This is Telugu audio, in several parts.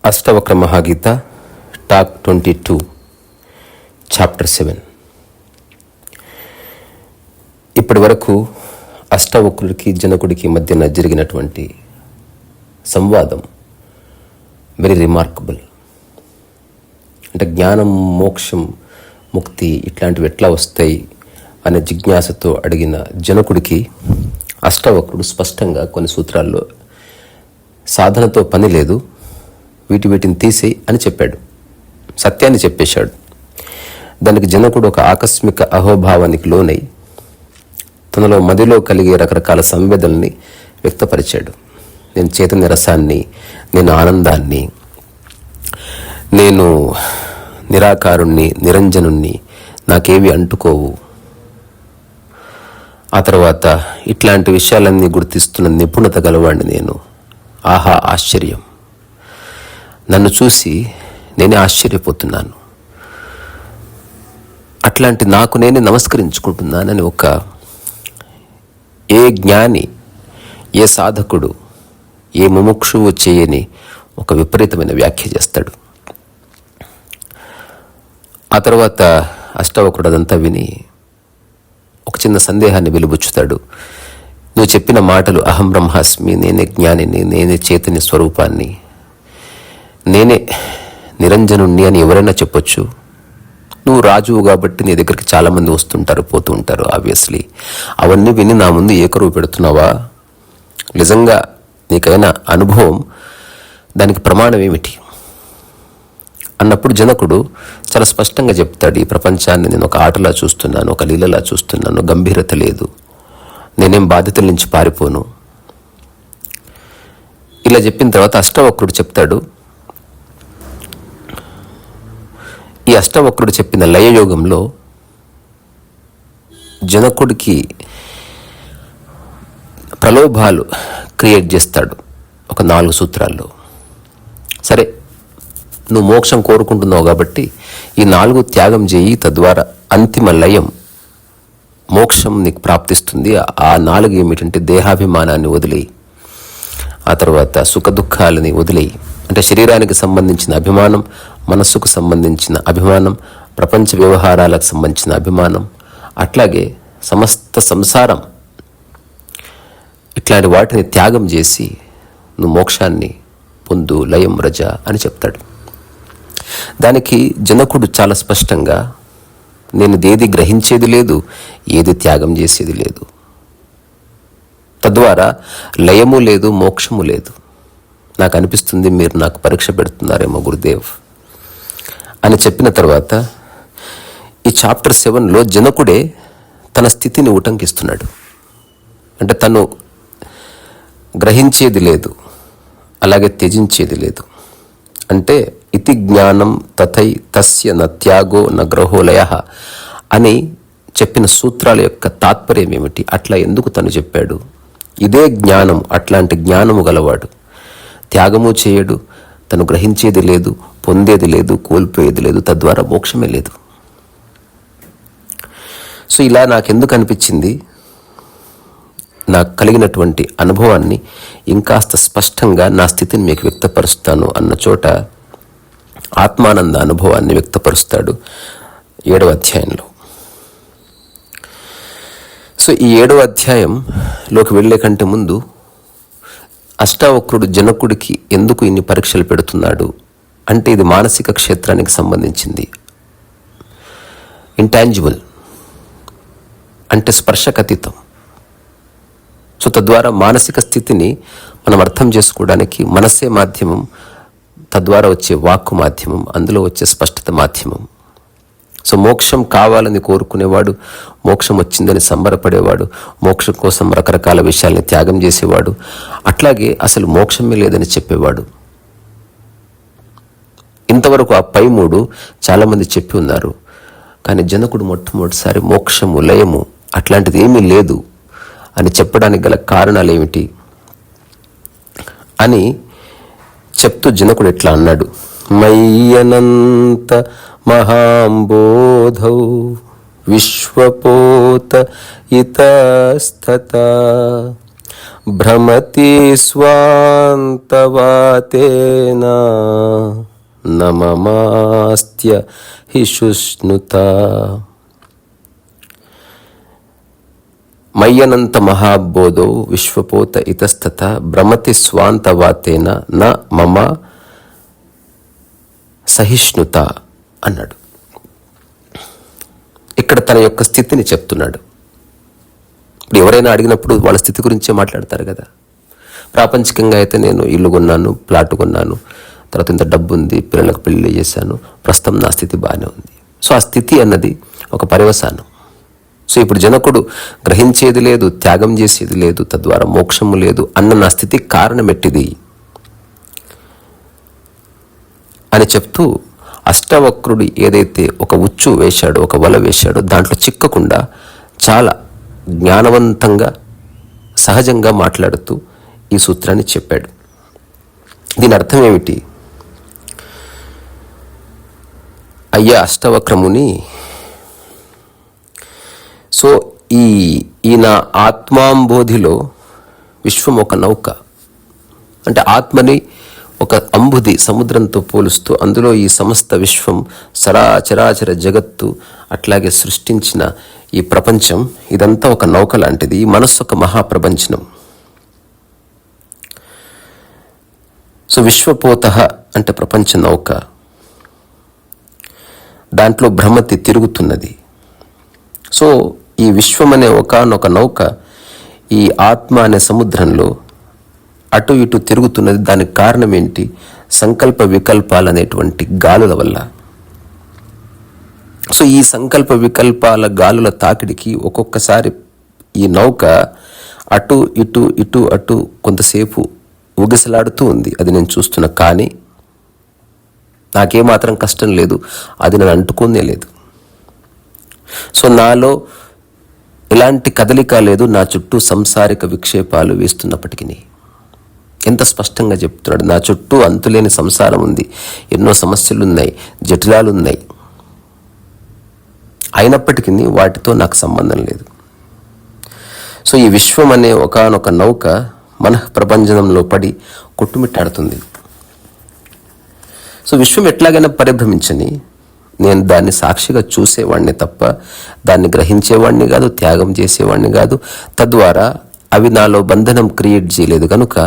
Ashtavakra మహాగీత talk 22 chapter 7. ఇప్పటి వరకు అష్టవక్రుడికి జనకుడికి మధ్యన జరిగినటువంటి సంవాదం వెరీ రిమార్కబుల్. అంటే జ్ఞానం, మోక్షం, ముక్తి ఇట్లాంటివి ఎట్లా వస్తాయి అనే జిజ్ఞాసతో అడిగిన జనకుడికి అష్టవక్రుడు స్పష్టంగా కొన్ని సూత్రాల్లో సాధనతో పని లేదు, వీటిని తీసేయి అని చెప్పాడు. సత్యాన్ని చెప్పేశాడు. దానికి జనకుడు ఒక ఆకస్మిక అహోభావానికి లోనై తనలో మదిలో కలిగే రకరకాల సంవేదనల్ని వ్యక్తపరిచాడు. నేను చైతన్య రసాన్ని, నేను ఆనందాన్ని, నేను నిరాకారుణ్ణి, నిరంజనుణ్ణి, నాకేవి అంటుకోవు. ఆ తర్వాత ఇట్లాంటి విషయాలన్నీ గుర్తిస్తున్న నిపుణత గలవాడిని నేను. ఆహా ఆశ్చర్యం, నన్ను చూసి నేనే ఆశ్చర్యపోతున్నాను, అట్లాంటి నాకు నేనే నమస్కరించుకుంటున్నానని ఏ జ్ఞాని, ఏ సాధకుడు, ఏ ముముక్షువు చేయని ఒక విపరీతమైన వ్యాఖ్య చేస్తాడు. ఆ తర్వాత అష్టవక్రుడు అదంతా విని ఒక చిన్న సందేహాన్ని వెలుబుచ్చుతాడు. నువ్వు చెప్పిన మాటలు అహం బ్రహ్మాస్మి, నేనే జ్ఞానిని, నేనే చైతన్య స్వరూపాన్ని, నేనే నిరంజనుణ్ణి అని ఎవరైనా చెప్పొచ్చు. నువ్వు రాజువు కాబట్టి నీ దగ్గరికి చాలామంది వస్తుంటారు, పోతూ ఉంటారు. ఆబ్వియస్లీ అవన్నీ విని నా ముందు ఏకరువు పెడుతున్నావా? నిజంగా నీకైనా అనుభవం, దానికి ప్రమాణం ఏమిటి అన్నప్పుడు జనకుడు చాలా స్పష్టంగా చెప్తాడు. ఈ ప్రపంచాన్ని నేను ఒక ఆటలా చూస్తున్నాను, ఒక లీలలా చూస్తున్నాను, గంభీరత లేదు, నేనేం బాధ్యతల నుంచి పారిపోను. ఇలా చెప్పిన తర్వాత అష్టవక్రుడు చెప్తాడు, ఈ అష్టవక్రుడు చెప్పిన లయయోగంలో జనకుడికి ప్రలోభాలు క్రియేట్ చేస్తాడు ఒక 4 సూత్రాల్లో. సరే, నువ్వు మోక్షం కోరుకుంటున్నావు కాబట్టి ఈ 4 త్యాగం చేయి, తద్వారా అంతిమ లయం, మోక్షం నీకు ప్రాప్తిస్తుంది. ఆ 4 ఏమిటంటే దేహాభిమానాన్ని వదిలేయి, ఆ తర్వాత సుఖ దుఃఖాలని వదిలేయి. అంటే శరీరానికి సంబంధించిన అభిమానం, మనస్సుకు సంబంధించిన అభిమానం, ప్రపంచ వ్యవహారాలకు సంబంధించిన అభిమానం, అట్లాగే సమస్త సంసారం, ఇట్లాంటి వాటిని త్యాగం చేసి నువ్వు మోక్షాన్ని పొందు, లయం రజ అని చెప్తాడు. దానికి జనకుడు చాలా స్పష్టంగా, నేను ఏది గ్రహించేది లేదు, ఏది త్యాగం చేసేది లేదు, తద్వారా లయము లేదు, మోక్షము లేదు. నాకు అనిపిస్తుంది మీరు నాకు పరీక్ష పెడుతున్నారేమో గురుదేవ్ అని చెప్పిన తర్వాత ఈ చాప్టర్ 7లో జనకుడే తన స్థితిని ఉటంకిస్తున్నాడు. అంటే తను గ్రహించేది లేదు, అలాగే త్యజించేది లేదు. అంటే ఇతి జ్ఞానం తథై తస్య న త్యాగో న గ్రహో లయః అని చెప్పిన సూత్రాల యొక్క తాత్పర్యం ఏమిటి, అట్లా ఎందుకు తను చెప్పాడు? ఇదే జ్ఞానం, అట్లాంటి జ్ఞానము గలవాడు త్యాగము చేయడు, తను గ్రహించేది లేదు, పొందేది లేదు, కోల్పోయేది లేదు, తద్వారా మోక్షమే లేదు. సో ఇలా నాకెందుకు అనిపించింది, నాకు కలిగినటువంటి అనుభవాన్ని ఇంకాస్త స్పష్టంగా నా స్థితిని మీకు వ్యక్తపరుస్తాను అన్న చోట ఆత్మానంద అనుభవాన్ని వ్యక్తపరుస్తాడు 7వ అధ్యాయంలో. సో ఈ 7వ అధ్యాయంలోకి వెళ్ళే కంటే ముందు అష్టావక్రుడు జనకుడికి ఎందుకు ఇన్ని పరీక్షలు పెడుతున్నాడు అంటే ఇది మానసిక క్షేత్రానికి సంబంధించింది. ఇంటాంజిబుల్ అంటే స్పర్శకతీతం. సో తద్వారా మానసిక స్థితిని మనం అర్థం చేసుకోవడానికి మనస్సే మాధ్యమం, తద్వారా వచ్చే వాక్కు మాధ్యమం, అందులో వచ్చే స్పష్టత మాధ్యమం. సో మోక్షం కావాలని కోరుకునేవాడు, మోక్షం వచ్చిందని సంబరపడేవాడు, మోక్షం కోసం రకరకాల విషయాల్ని త్యాగం చేసేవాడు, అట్లాగే అసలు మోక్షమే లేదని చెప్పేవాడు. ఇంతవరకు ఆ పై 3 చాలామంది చెప్పి ఉన్నారు. కానీ జనకుడు మొట్టమొదటిసారి మోక్షము, లయము అట్లాంటిది ఏమీ లేదు అని చెప్పడానికి గల కారణాలు ఏమిటి అని చెప్తూ జనకుడు ఎట్లా అన్నాడు, మయ్యనంత మహాంబోధౌ విశ్వపోత ఇతస్తత భ్రమతి స్వాంతవాతేన నమమాస్త్య హిషుష్ణుత. మయ్యనంత మహాబోధో విశ్వపోత ఇతస్తత భ్రమతి స్వాంతవాతేన న మమ సహిష్ణుత అన్నాడు. ఇక్కడ తన యొక్క స్థితిని చెప్తున్నాడు. ఇప్పుడు ఎవరైనా అడిగినప్పుడు వాళ్ళ స్థితి గురించే మాట్లాడతారు కదా. ప్రాపంచికంగా అయితే నేను ఇల్లు కొన్నాను, ప్లాట్ కొన్నాను, తర్వాత ఇంత డబ్బు ఉంది, పిల్లలకు పెళ్లి చేశాను, ప్రస్తుతం నా స్థితి బాగానే ఉంది. సో ఆ స్థితి అన్నది ఒక పర్యవసానం. సో ఇప్పుడు జనకుడు గ్రహించేది లేదు, త్యాగం చేసేది లేదు, తద్వారా మోక్షము లేదు అన్న నా స్థితి కారణమెట్టిది అని చెప్తూ అష్టవక్రుడు ఏదైతే ఒక ఉచ్చు వేశాడో, ఒక వల వేశాడో దాంట్లో చిక్కకుండా చాలా జ్ఞానవంతంగా సహజంగా మాట్లాడుతూ ఈ సూత్రాన్ని చెప్పాడు. దీని అర్థం ఏమిటి? అయ్యా అష్టవక్రముని, సో ఈ నా ఆత్మాంబోధిలో విశ్వం ఒక నౌక, అంటే ఆత్మని ఒక అంబుది సముద్రంతో పోలుస్తూ అందులో ఈ సమస్త విశ్వం, చరాచర జగత్తు, అట్లాగే సృష్టించిన ఈ ప్రపంచం ఇదంతా ఒక నౌక లాంటిది. ఈ మనస్సు ఒక మహాప్రపంచనం. సో విశ్వపోత అంటే ప్రపంచ నౌక, దాంట్లో భ్రమతి తిరుగుతున్నది. సో ఈ విశ్వం అనే ఒకానొక నౌక ఈ ఆత్మ అనే సముద్రంలో అటు ఇటు తిరుగుతున్నది. దానికి కారణం ఏంటి? సంకల్ప వికల్పాలు అనేటువంటి గాలుల వల్ల. సో ఈ సంకల్ప వికల్పాల గాలుల తాకిడికి ఒక్కొక్కసారి ఈ నౌక అటు ఇటు ఇటు అటు కొంతసేపు ఊగిసలాడుతూ ఉంది. అది నేను చూస్తున్నా, కానీ నాకేమాత్రం కష్టం లేదు, అది నన్ను అంటుకోనే లేదు. సో నాలో ఎలాంటి కదలిక లేదు, నా చుట్టూ సంసారిక విక్షేపాలు వేస్తున్నప్పటికీ. ఎంత స్పష్టంగా చెప్తున్నాడు! నా చుట్టూ అంతులేని సంసారం ఉంది, ఎన్నో సమస్యలున్నాయి, జటిలాలున్నాయి, అయినప్పటికీ వాటితో నాకు సంబంధం లేదు. సో ఈ విశ్వం అనే ఒకానొక నౌక మనఃప్రపంచంలో పడి కొట్టుమిట్టాడుతుంది. సో విశ్వం ఎట్లాగైనా పరిభ్రమించని, నేను దాన్ని సాక్షిగా చూసేవాడిని తప్ప దాన్ని గ్రహించేవాడిని కాదు, త్యాగం చేసేవాడిని కాదు. తద్వారా అవి నాలో బంధనం క్రియేట్ చేయలేదు కనుక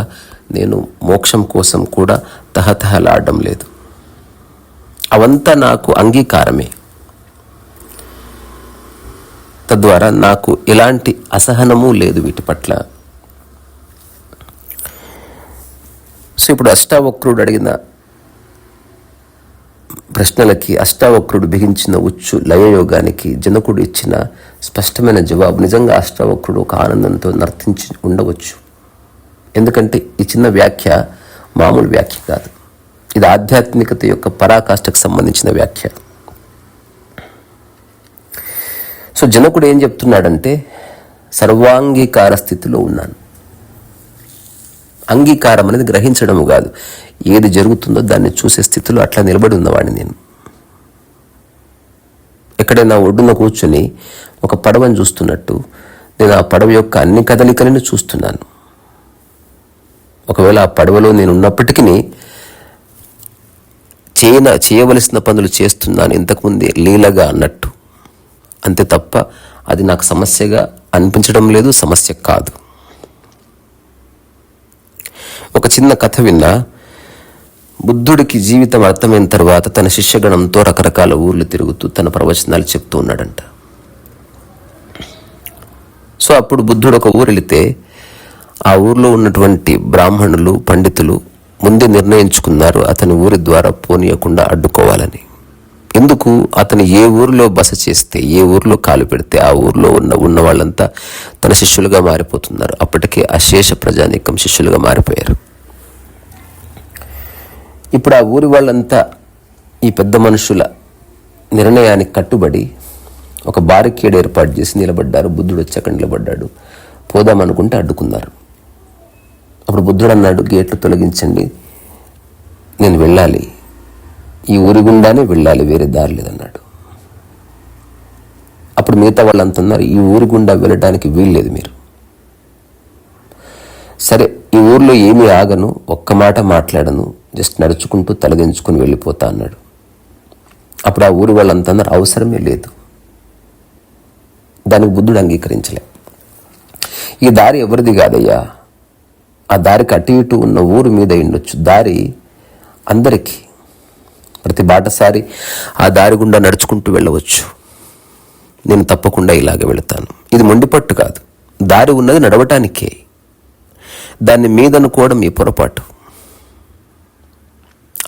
నేను మోక్షం కోసం కూడా తహతహలాడడం లేదు. అవంతా నాకు అంగీకారమే. తద్వారా నాకు ఎలాంటి అసహనము లేదు వీటి పట్ల. సో ఇప్పుడు అష్టావక్రుడు అడిగిన ప్రశ్నలకి, అష్టావక్రుడు బిగించిన ఉచ్చు లయయోగానికి జనకుడు ఇచ్చిన స్పష్టమైన జవాబు నిజంగా అష్టావక్రుడు ఒక ఆనందంతో నర్తించి ఉండవచ్చు. ఎందుకంటే ఈ చిన్న వ్యాఖ్య మామూలు వ్యాఖ్య కాదు, ఇది ఆధ్యాత్మికత యొక్క పరాకాష్ఠకు సంబంధించిన వ్యాఖ్య. సో జనకుడు ఏం చెప్తున్నాడంటే, సర్వాంగీకార స్థితిలో ఉన్నాను. అంగీకారం అనేది గ్రహించడము కాదు, ఏది జరుగుతుందో దాన్ని చూసే స్థితిలో అట్లా నిలబడి ఉన్నవాడిని నేను. ఎక్కడైనా ఒడ్డున కూర్చొని ఒక పడవను చూస్తున్నట్టు నేను ఆ పడవ యొక్క అన్ని కదలికలను చూస్తున్నాను. ఒకవేళ ఆ పడవలో నేను ఉన్నప్పటికీ చేయవలసిన పనులు చేస్తున్నాను ఇంతకుముందే లీలగా అన్నట్టు, అంతే తప్ప అది నాకు సమస్యగా అనిపించడం లేదు, సమస్య కాదు. ఒక చిన్న కథ విన్నా. బుద్ధుడికి జీవితం అర్థమైన తర్వాత తన శిష్యగణంతో రకరకాల ఊర్లు తిరుగుతూ తన ప్రవచనాలు చెప్తూ ఉన్నాడంట. సో అప్పుడు బుద్ధుడు ఒక ఊరు వెళితే ఆ ఊర్లో ఉన్నటువంటి బ్రాహ్మణులు, పండితులు ముందే నిర్ణయించుకున్నారు అతని ఊరి ద్వారా పోనీయకుండా అడ్డుకోవాలని. ఎందుకు? అతను ఏ ఊరిలో బస చేస్తే, ఏ ఊరిలో కాలు పెడితే ఆ ఊరిలో ఉన్న వాళ్ళంతా తన శిష్యులుగా మారిపోతున్నారు. అప్పటికే అశేష ప్రజానీకం శిష్యులుగా మారిపోయారు. ఇప్పుడు ఆ ఊరి వాళ్ళంతా ఈ పెద్ద మనుషుల నిర్ణయానికి కట్టుబడి ఒక బారికేడ్ ఏర్పాటు చేసి నిలబడ్డారు. బుద్ధుడు వచ్చి అక్కడ నిలబడ్డాడు. పోదామనుకుంటే అడ్డుకున్నారు. అప్పుడు బుద్ధుడు అన్నాడు, గేట్లు తొలగించండి, నేను వెళ్ళాలి, ఈ ఊరి గుండానే వెళ్ళాలి, వేరే దారి లేదన్నాడు. అప్పుడు మిగతా వాళ్ళంతా అన్నారు, ఈ ఊరి గుండా వెళ్ళడానికి వీల్లేదు మీరు. మధ్యలో ఏమీ ఆగను, ఒక్క మాట మాట్లాడను, జస్ట్ నడుచుకుంటూ తలదించుకుని వెళ్ళిపోతా అన్నాడు. అప్పుడు ఆ ఊరి వాళ్ళంతా అన్నారు, అవసరమే లేదు. దానికి బుద్ధుడు అంగీకరించలే. ఈ దారి ఎవరిది కాదయ్యా, ఆ దారికి అటు ఇటు ఉన్న ఊరు మీద ఉండొచ్చు, దారి అందరికీ, ప్రతి బాటసారి ఆ దారి గుండా నడుచుకుంటూ వెళ్ళవచ్చు. నేను తప్పకుండా ఇలాగే వెళతాను. ఇది మొండిపట్టు కాదు, దారి ఉన్నది నడవటానికే, దాన్ని మీదనుకోవడం ఈ పొరపాటు.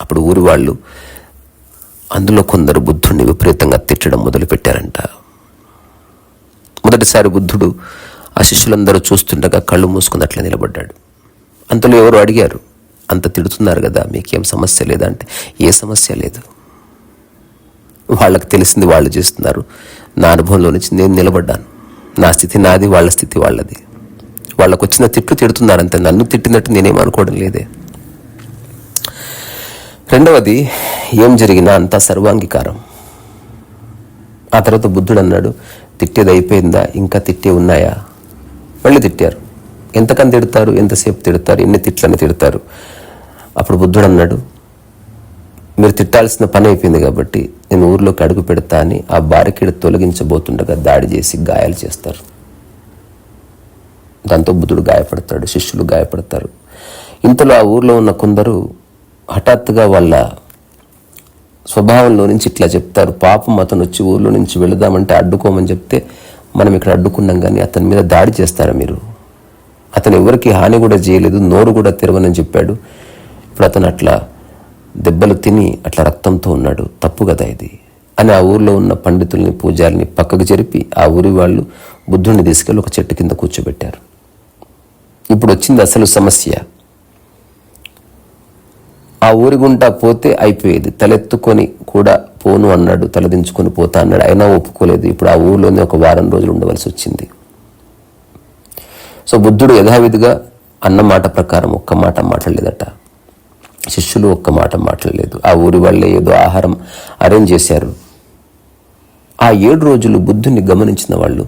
అప్పుడు ఊరి వాళ్ళు అందులో కొందరు బుద్ధుడిని విపరీతంగా తిట్టడం మొదలుపెట్టారంట. మొదటిసారి బుద్ధుడు ఆ శిష్యులందరూ చూస్తుండగా కళ్ళు మూసుకున్నట్లే నిలబడ్డాడు. అంతలో ఎవరు అడిగారు, అంత తిడుతున్నారు కదా, మీకేం సమస్య లేదా అంటే, ఏ సమస్య లేదు, వాళ్ళకి తెలిసింది వాళ్ళు చేస్తున్నారు, నా అనుభవంలో నుంచి నేను నిలబడ్డాను, నా స్థితి నాది, వాళ్ళ స్థితి వాళ్ళది, వాళ్ళకు వచ్చిన తిట్లు తిడుతున్నారంతే, నన్ను తిట్టినట్టు నేనేం అనుకోవడం లేదే. రెండవది, ఏం జరిగినా అంతా సర్వాంగీకారం. ఆ తర్వాత బుద్ధుడు అన్నాడు, తిట్టేది అయిపోయిందా, ఇంకా తిట్టే ఉన్నాయా? మళ్ళీ తిట్టారు. ఎంతకని తిడతారు, ఎంతసేపు తిడతారు, ఎన్ని తిట్లని తిడతారు? అప్పుడు బుద్ధుడు అన్నాడు, మీరు తిట్టాల్సిన పని అయిపోయింది కాబట్టి నేను ఊర్లోకి అడుగు పెడతా అని ఆ బారికేడు తొలగించబోతుండగా దాడి చేసి గాయాలు చేస్తారు. దాంతో బుద్ధుడు గాయపడతాడు, శిష్యులు గాయపడతారు. ఇంతలో ఆ ఊర్లో ఉన్న కొందరు హఠాత్తుగా వాళ్ళ స్వభావంలో నుంచి ఇట్లా చెప్తారు, పాపం అతను వచ్చి ఊర్లో నుంచి వెళదామంటే అడ్డుకోమని చెప్తే మనం ఇక్కడ అడ్డుకున్నాం, కానీ అతని మీద దాడి చేస్తారా మీరు? అతను ఎవరికి హాని కూడా చేయలేదు, నోరు కూడా తెరవనని చెప్పాడు, ఇప్పుడు అతను అట్లా దెబ్బలు తిని అట్లా రక్తంతో ఉన్నాడు, తప్పు కదా ఇది అని ఆ ఊర్లో ఉన్న పండితుల్ని, పూజారిని పక్కకు జరిపి ఆ ఊరి వాళ్ళు బుద్ధుడిని తీసుకెళ్ళి ఒక చెట్టు కింద కూర్చోబెట్టారు. ఇప్పుడు వచ్చింది అసలు సమస్య. ఆ ఊరి గుంటా పోతే అయిపోయేది, తలెత్తుకొని కూడా పోను అన్నాడు, తలదించుకొని పోతా అన్నాడు, అయినా ఒప్పుకోలేదు. ఇప్పుడు ఆ ఊరిలోనే ఒక వారం రోజులు ఉండవలసి వచ్చింది. సో బుద్ధుడు యథావిధిగా అన్న మాట ప్రకారం ఒక్క మాట మాట్లాడలేదట, శిష్యులు ఒక్క మాట మాట్లాడలేదు. ఆ ఊరి వాళ్ళే ఏదో ఆహారం అరేంజ్ చేశారు. ఆ 7 రోజులు బుద్ధుని గమనించిన వాళ్ళు,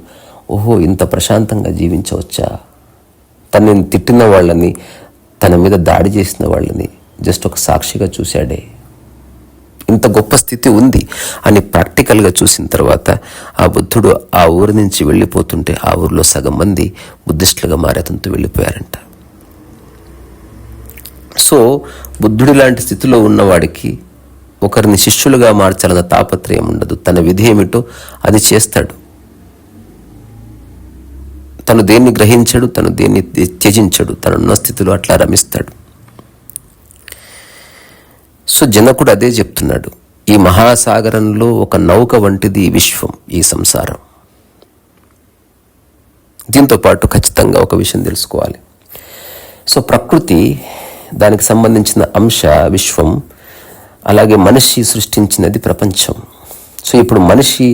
ఓహో ఇంత ప్రశాంతంగా జీవించవచ్చా, తనని తిట్టిన వాళ్ళని, తన మీద దాడి చేసిన వాళ్ళని జస్ట్ ఒక సాక్షిగా చూశాడే, ఇంత గొప్ప స్థితి ఉంది అని ప్రాక్టికల్గా చూసిన తర్వాత ఆ బుద్ధుడు ఆ ఊరి నుంచి వెళ్ళిపోతుంటే ఆ ఊరిలో సగం మంది బుద్ధిస్టులుగా మారి అతనితో వెళ్ళిపోయారంట. సో బుద్ధుడి లాంటి స్థితిలో ఉన్నవాడికి ఒకరిని శిష్యులుగా మార్చాలన్న తాపత్రయం ఉండదు. తన విధి ఏమిటో అది చేస్తాడు. తను దేన్ని గ్రహించడు, తను దేన్ని త్యజించడు, తనున్న స్థితిలో అట్లా రమిస్తాడు. సో జనకుడు అదే చెప్తున్నాడు, ఈ మహాసాగరంలో ఒక నౌక వంటిది ఈ విశ్వం, ఈ సంసారం. దీంతో పాటు ఖచ్చితంగా ఒక విషయం తెలుసుకోవాలి. సో ప్రకృతి, దానికి సంబంధించిన అంశ విశ్వం, అలాగే మనిషి సృష్టించినది ప్రపంచం. సో ఇప్పుడు మనిషి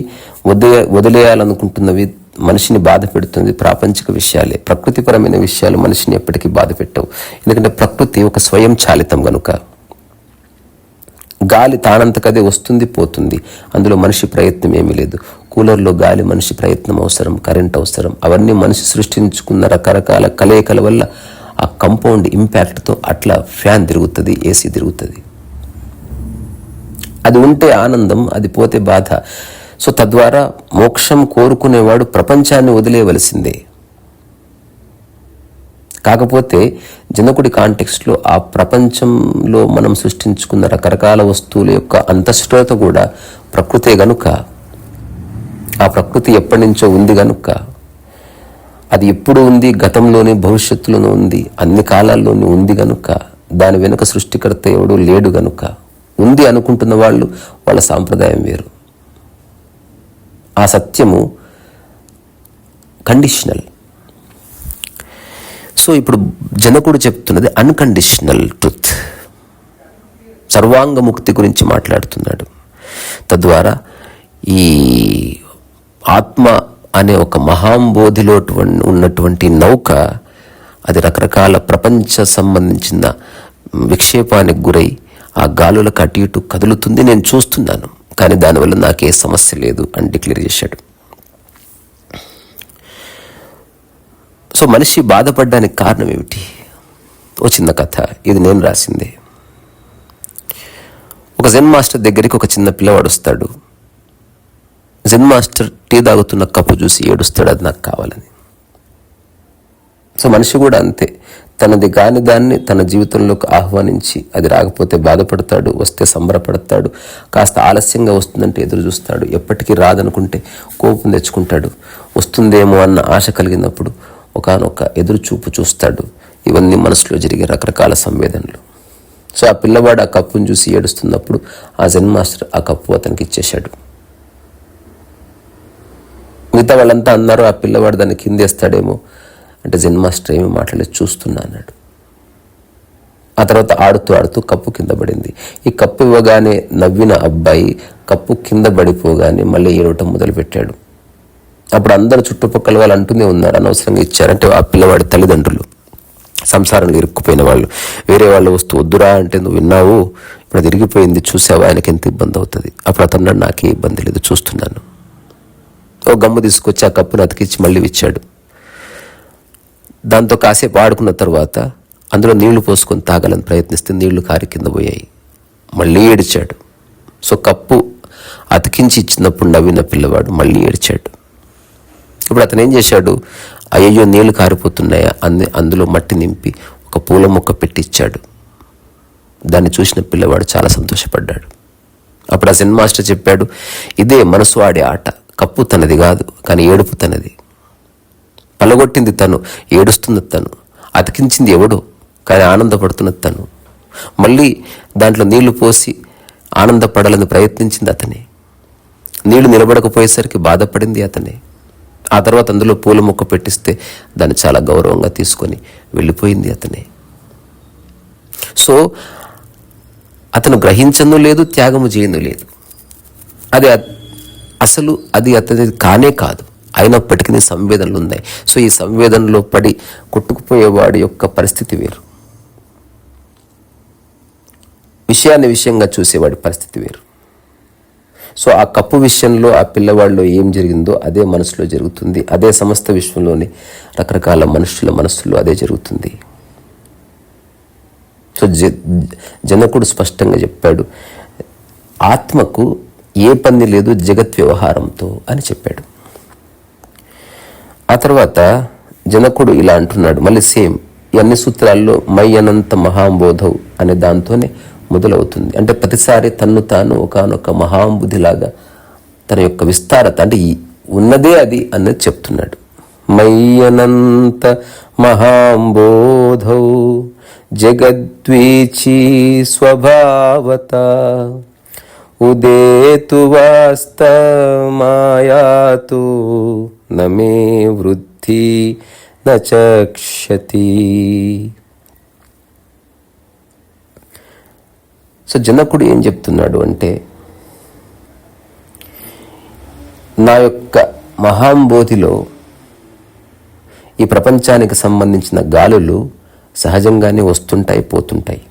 వదిలేయాలనుకుంటున్నవి, మనిషిని బాధ పెడుతున్నది ప్రాపంచిక విషయాలే. ప్రకృతిపరమైన విషయాలు మనిషిని ఎప్పటికీ బాధ పెట్టవు. ఎందుకంటే ప్రకృతి ఒక స్వయం చాలితం గనుక. గాలి తానంతకదే వస్తుంది పోతుంది, అందులో మనిషి ప్రయత్నం ఏమీ లేదు. కూలర్లో గాలి మనిషి ప్రయత్నం అవసరం, కరెంట్ అవసరం. అవన్నీ మనిషి సృష్టించుకున్న రకరకాల కలయికల వల్ల ఆ కంపౌండ్ ఇంపాక్ట్తో అట్లా ఫ్యాన్ తిరుగుతుంది, ఏసీ తిరుగుతుంది. అది ఉంటే ఆనందం, అది పోతే బాధ. సో తద్వారా మోక్షం కోరుకునేవాడు ప్రపంచాన్ని వదిలేయవలసిందే. కాకపోతే జనకుడి కాంటెక్స్ట్లో ఆ ప్రపంచంలో మనం సృష్టించుకున్న రకరకాల వస్తువుల యొక్క అంతఃశ్రోత కూడా ప్రకృతే గనుక, ఆ ప్రకృతి ఎప్పటి నుంచో ఉంది గనుక, అది ఎప్పుడు ఉంది, గతంలోనే భవిష్యత్తులోనూ ఉంది, అన్ని కాలాల్లోనూ ఉంది గనుక, దాని వెనుక సృష్టికర్త ఎవడు లేడు గనుక, ఉంది అనుకుంటున్న వాళ్ళు వాళ్ళ సాంప్రదాయం వేరు. ఆ సత్యము కండిషనల్. సో ఇప్పుడు జనకుడు చెప్తున్నది అన్కండిషనల్ ట్రుత్, సర్వాంగముక్తి గురించి మాట్లాడుతున్నాడు. తద్వారా ఈ ఆత్మ అనే ఒక మహాంబోధిలో ఉన్నటువంటి నౌక, అది రకరకాల ప్రపంచ సంబంధించిన విక్షేపానికి గురై ఆ గాలులకు అటు ఇటు కదులుతుంది, నేను చూస్తున్నాను, కానీ దానివల్ల నాకే సమస్య లేదు అని డిక్లేర్ చేశాడు. సో మనిషి బాధపడడానికి కారణం ఏమిటి? ఓ చిన్న కథ, ఇది నేను రాసిందే. ఒక జెన్ మాస్టర్ దగ్గరికి ఒక చిన్న పిల్లవాడు వస్తాడు. జెన్ మాస్టర్ టీ తాగుతున్న కప్పు చూసి ఏడుస్తాడు, అది నాకు కావాలని. సో మనిషి కూడా అంతే, తనది కాని దాన్ని తన జీవితంలోకి ఆహ్వానించి అది రాకపోతే బాధపడతాడు, వస్తే సంబరపడతాడు, కాస్త ఆలస్యంగా వస్తుందంటే ఎదురు చూస్తాడు, ఎప్పటికీ రాదనుకుంటే కోపం తెచ్చుకుంటాడు, వస్తుందేమో అన్న ఆశ కలిగినప్పుడు ఒకానొక ఎదురు చూపు చూస్తాడు. ఇవన్నీ మనసులో జరిగే రకరకాల సంవేదనలు. సో ఆ పిల్లవాడు ఆ కప్పును చూసి ఏడుస్తున్నప్పుడు ఆ జెన్ మాస్టర్ ఆ కప్పు అతనికి ఇచ్చేశాడు. మిగతా వాళ్ళంతా అన్నారు ఆ పిల్లవాడు దాన్ని కిందేస్తాడేమో అంటే జెన్ మాస్టర్ ఏమి మాట్లాడలేదు, చూస్తున్నా అన్నాడు. ఆ తర్వాత ఆడుతూ ఆడుతూ కప్పు కింద పడింది. ఈ కప్పు ఇవ్వగానే నవ్విన అబ్బాయి కప్పు కింద పడిపోగానే మళ్ళీ ఏడవటం మొదలుపెట్టాడు. అప్పుడు అందరు చుట్టుపక్కల వాళ్ళు అంటూనే ఉన్నారు, అనవసరంగా ఇచ్చారంటే ఆ పిల్లవాడి తల్లిదండ్రులు, సంసారంలో ఇరుక్కుపోయిన వాళ్ళు. వేరే వాళ్ళు వస్తూ వద్దురా అంటే నువ్వు విన్నావు, ఇప్పుడు అది ఇరిగిపోయింది చూసావా, ఆయనకి ఎంత ఇబ్బంది అవుతుంది. అప్పుడు అతను నాకే ఇబ్బంది లేదు, చూస్తున్నాను. ఓ గమ్ము తీసుకొచ్చి ఆ కప్పును అతికిచ్చి మళ్ళీ ఇచ్చాడు. దాంతో కాసేపు ఆడుకున్న తర్వాత అందులో నీళ్లు పోసుకొని తాగాలని ప్రయత్నిస్తే నీళ్లు కారి కింద పోయాయి. మళ్ళీ ఏడిచాడు. సో కప్పు అతికించి ఇచ్చినప్పుడు నవ్విన పిల్లవాడు మళ్ళీ ఏడిచాడు. ఇప్పుడు అతను ఏం చేశాడు, అయ్యో నీళ్లు కారిపోతున్నాయా అందులో మట్టి నింపి ఒక పూల మొక్క పెట్టి ఇచ్చాడు. దాన్ని చూసిన పిల్లవాడు చాలా సంతోషపడ్డాడు. అప్పుడు ఆ జెన్ మాస్టర్ చెప్పాడు, ఇదే మనసు ఆడే ఆట. కప్పు తనది కాదు, కానీ ఏడుపు తనది. పలగొట్టింది తను, ఏడుస్తున్నది తను, అతికించింది ఎవడో కానీ ఆనందపడుతున్నది తను. మళ్ళీ దాంట్లో నీళ్లు పోసి ఆనందపడాలని ప్రయత్నించింది అతనే. నీళ్లు నిలబడకపోయేసరికి బాధపడింది అతనే. ఆ తర్వాత అందులో పూల మొక్క పెట్టిస్తే దాన్ని చాలా గౌరవంగా తీసుకొని వెళ్ళిపోయింది అతనే. సో అతను గ్రహించను లేదు, త్యాగము చేయను లేదు. అది అతని కానే కాదు, అయినప్పటికీ సంవేదనలు ఉన్నాయి. సో ఈ సంవేదనలో పడి కొట్టుకుపోయేవాడి యొక్క పరిస్థితి వేరు, విషయాన్ని విషయంగా చూసేవాడి పరిస్థితి వేరు. సో ఆ కప్పు విషయంలో ఆ పిల్లవాడిలో ఏం జరిగిందో అదే మనసులో జరుగుతుంది. అదే సమస్త విశ్వంలోని రకరకాల మనుషుల మనస్సులో అదే జరుగుతుంది. సో జనకుడు స్పష్టంగా చెప్పాడు, ఆత్మకు ఏ పని లేదు జగత్ వ్యవహారంతో అని చెప్పాడు. ఆ తర్వాత జనకుడు ఇలా అంటున్నాడు, మళ్ళీ సేమ్ ఈ అన్ని సూత్రాల్లో మై అనంత మహాంబోధవ్ అనే దాంతోనే మొదలవుతుంది. అంటే ప్రతిసారి తన్ను తాను ఒకానొక మహాంబుధిలాగా తన యొక్క విస్తారత, అంటే ఉన్నదే అది అన్నది చెప్తున్నాడు. మై అనంత మహాంబోధౌ జగద్వీచీ స్వభావత ఉదేతు వాస్తమాయాతు నమే వృద్ధి నచక్షతి. సో జనకుడు ఏం చెప్తున్నాడు అంటే, నా యొక్క మహాంబోధిలో ఈ ప్రపంచానికి సంబంధించిన గాలులు సహజంగానే వస్తుంటాయి, పోతుంటాయి,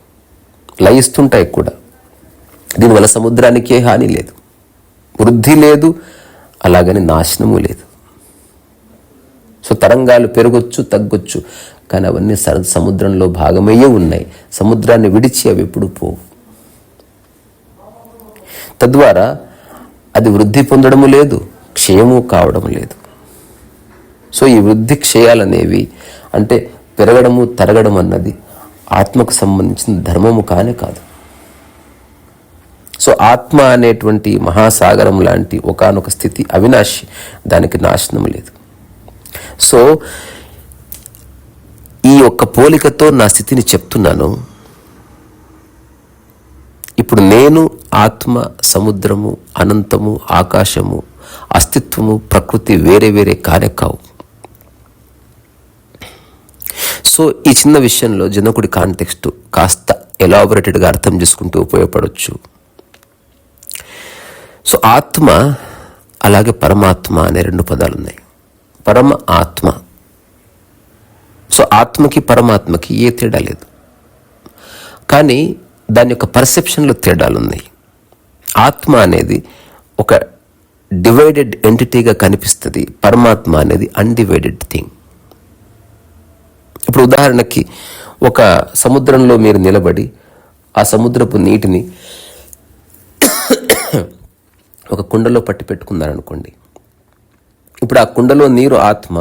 లయిస్తుంటాయి కూడా. దీనివల్ల సముద్రానికే హాని లేదు, వృద్ధి లేదు, అలాగని నాశనము లేదు. సో తరంగాలు పెరగొచ్చు, తగ్గొచ్చు, కానీ అవన్నీ సముద్రంలో భాగమయ్యే ఉన్నాయి. సముద్రాన్ని విడిచి అవి ఎప్పుడు పోవు. తద్వారా అది వృద్ధి పొందడము లేదు, క్షయము కావడం లేదు. సో ఈ వృద్ధి క్షయాలనేవి, అంటే పెరగడము తరగడం అన్నది ఆత్మకు సంబంధించిన ధర్మము కానే కాదు. సో ఆత్మ అనేటువంటి మహాసాగరం లాంటి ఒకానొక స్థితి అవినాశి, దానికి నాశనం లేదు. సో ఈ ఒక్క పోలికతో నా స్థితిని చెప్తున్నాను. ఇప్పుడు నేను, ఆత్మ, సముద్రము, అనంతము, ఆకాశము, అస్తిత్వము, ప్రకృతి వేరే వేరే కానే కావు. సో ఈ చిన్న విషయంలో జనకుడి కాంటెక్స్ట్ కాస్త ఎలాబొరేటెడ్గా అర్థం చేసుకుంటూ ఉపయోగపడవచ్చు. సో ఆత్మ అలాగే పరమాత్మ అనే రెండు పదాలు ఉన్నాయి. పరమ ఆత్మ. సో ఆత్మకి పరమాత్మకి ఏ తేడా లేదు, కానీ దాని యొక్క పర్సెప్షన్లో తేడాలు ఉన్నాయి. ఆత్మ అనేది ఒక డివైడెడ్ ఎంటిటీగా కనిపిస్తుంది, పరమాత్మ అనేది అన్డివైడెడ్ థింగ్. ఇప్పుడు ఉదాహరణకి ఒక సముద్రంలో మీరు నిలబడి ఆ సముద్రపు నీటిని ఒక కుండలో పట్టి పెట్టుకున్నారనుకోండి. ఇప్పుడు ఆ కుండలో నీరు ఆత్మ,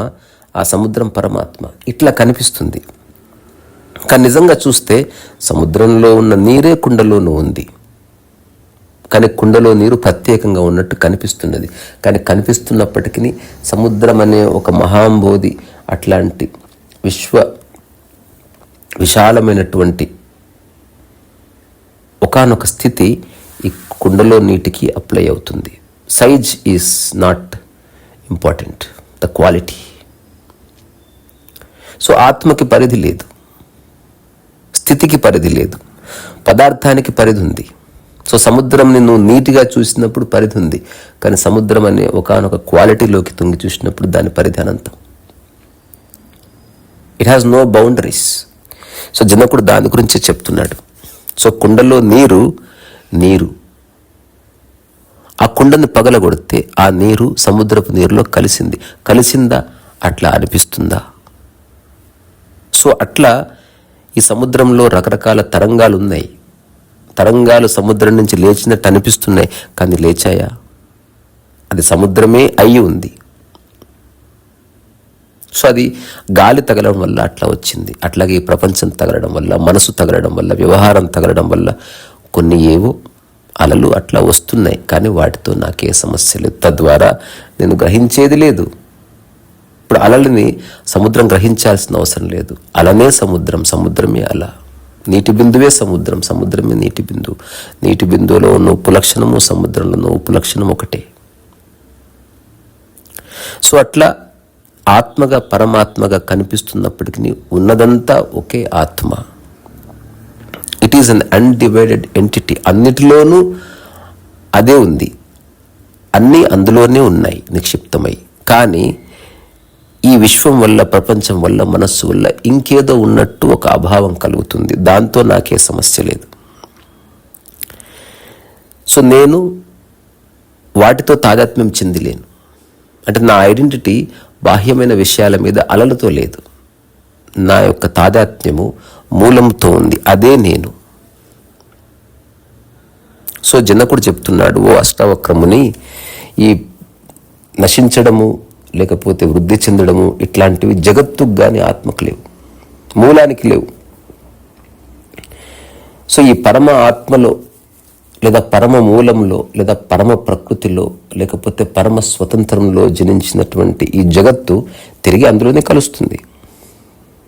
ఆ సముద్రం పరమాత్మ ఇట్లా కనిపిస్తుంది. కానీ నిజంగా చూస్తే సముద్రంలో ఉన్న నీరే కుండలోనూ ఉంది. కానీ కుండలో నీరు ప్రత్యేకంగా ఉన్నట్టు కనిపిస్తున్నది. కానీ కనిపిస్తున్నప్పటికీ సముద్రం అనే ఒక మహాంబోధి అట్లాంటి విశాలమైనటువంటి ఒకానొక స్థితి ఈ కుండలో నీటికి అప్లై అవుతుంది. Size is not important, the quality. So ఆత్మకి పరిధి లేదు, స్థితికి పరిధి లేదు, పదార్థానికి పరిధి ఉంది. సో సముద్రంని నువ్వు నీటిగా చూసినప్పుడు పరిధి ఉంది, కానీ సముద్రం అనే ఒకానొక క్వాలిటీలోకి తొంగి చూసినప్పుడు దాని పరిధి అనంతం. It has no boundaries. So జనకుడు దాని గురించి చెప్తున్నాడు. సో కుండలో నీరు ఆ కుండని పగలగొడితే ఆ నీరు సముద్రపు నీరులో కలిసిందా? అట్లా అనిపిస్తుందా? సో అట్లా ఈ సముద్రంలో రకరకాల తరంగాలు ఉన్నాయి. తరంగాలు సముద్రం నుంచి లేచినట్టు అనిపిస్తున్నాయి, కానీ లేచాయా? అది సముద్రమే అయి ఉంది. సో అది గాలి తగలడం వల్ల అట్లా వచ్చింది. అట్లాగే ఈ ప్రపంచం తగలడం వల్ల, మనసు తగలడం వల్ల, వ్యవహారం తగలడం వల్ల కొన్ని ఏవో అలలు అట్లా వస్తున్నాయి, కానీ వాటితో నాకే సమస్య లేదు. తద్వారా నేను గ్రహించేది లేదు. ఇప్పుడు అలలని సముద్రం గ్రహించాల్సిన అవసరం లేదు. అలనే సముద్రం, సముద్రమే అల. నీటి బిందువే సముద్రం, సముద్రమే నీటి బిందువు. నీటి బిందువులో ఉన్న ఉప్పు లక్షణము, సముద్రంలో ఉన్న ఉప్పు లక్షణం ఒకటే. సో అట్లా ఆత్మగా పరమాత్మగా కనిపిస్తున్నప్పటికీ ఉన్నదంతా ఒకే ఆత్మ. It is an undivided entity. అన్నిటిలోనూ అదే ఉంది, అన్నీ అందులోనే ఉన్నాయి నిక్షిప్తమై. కానీ ఈ విశ్వం వల్ల, ప్రపంచం వల్ల, మనస్సు వల్ల ఇంకేదో ఉన్నట్టు ఒక అభావం కలుగుతుంది. దాంతో నాకే సమస్య లేదు. సో నేను వాటితో తాదాత్మ్యం చెందిలేను. అంటే నా ఐడెంటిటీ బాహ్యమైన విషయాల మీద అలలతో లేదు. నా యొక్క తాదాత్మ్యము మూలంతో ఉంది, అదే నేను. సో జనకుడు చెప్తున్నాడు, ఓ అష్టావక్రముని, ఈ నశించడము లేకపోతే వృద్ధి చెందడము ఇట్లాంటివి జగత్తుకు కానీ ఆత్మకు లేవు, మూలానికి లేవు. సో ఈ పరమ ఆత్మలో లేదా పరమ మూలంలో లేదా పరమ ప్రకృతిలో లేకపోతే పరమ స్వతంత్రంలో జనించినటువంటి ఈ జగత్తు తిరిగి అందులోనే కలుస్తుంది.